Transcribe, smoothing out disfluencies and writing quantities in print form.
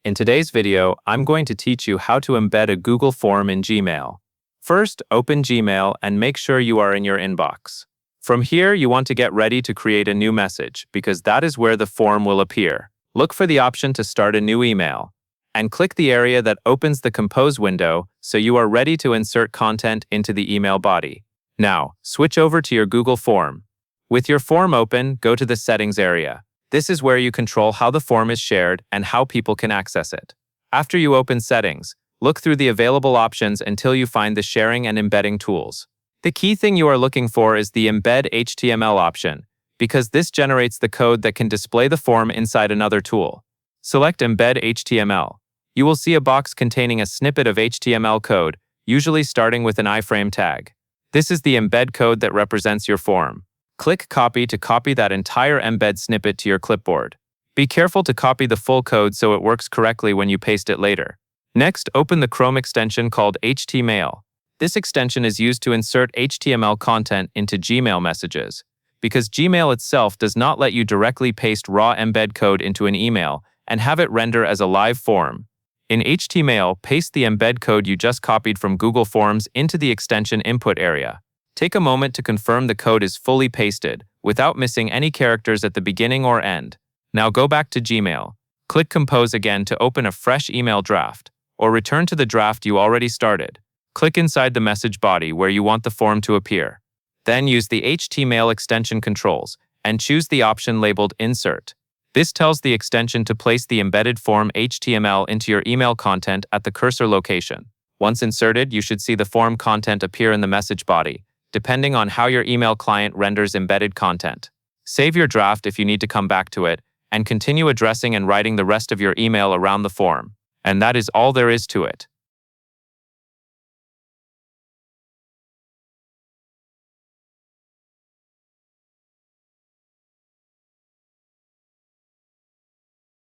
In today's video, I'm going to teach you how to embed a Google form in Gmail. First, open Gmail and make sure you are in your inbox. From here, you want to get ready to create a new message because that is where the form will appear. Look for the option to start a new email and click the area that opens the Compose window so you are ready to insert content into the email body. Now, switch over to your Google form. With your form open, go to the Settings area. This is where you control how the form is shared and how people can access it. After you open Settings, look through the available options until you find the Sharing and Embedding tools. The key thing you are looking for is the Embed HTML option, because this generates the code that can display the form inside another tool. Select Embed HTML. You will see a box containing a snippet of HTML code, usually starting with an iframe tag. This is the embed code that represents your form. Click Copy to copy that entire embed snippet to your clipboard. Be careful to copy the full code so it works correctly when you paste it later. Next, open the Chrome extension called HTML. This extension is used to insert HTML content into Gmail messages. Because Gmail itself does not let you directly paste raw embed code into an email and have it render as a live form. In HTML, paste the embed code you just copied from Google Forms into the extension input area. Take a moment to confirm the code is fully pasted, without missing any characters at the beginning or end. Now go back to Gmail. Click Compose again to open a fresh email draft, or return to the draft you already started. Click inside the message body where you want the form to appear. Then use the HTML extension controls and choose the option labeled Insert. This tells the extension to place the embedded form HTML into your email content at the cursor location. Once inserted, you should see the form content appear in the message body, depending on how your email client renders embedded content. Save your draft if you need to come back to it, and continue addressing and writing the rest of your email around the form. And that is all there is to it.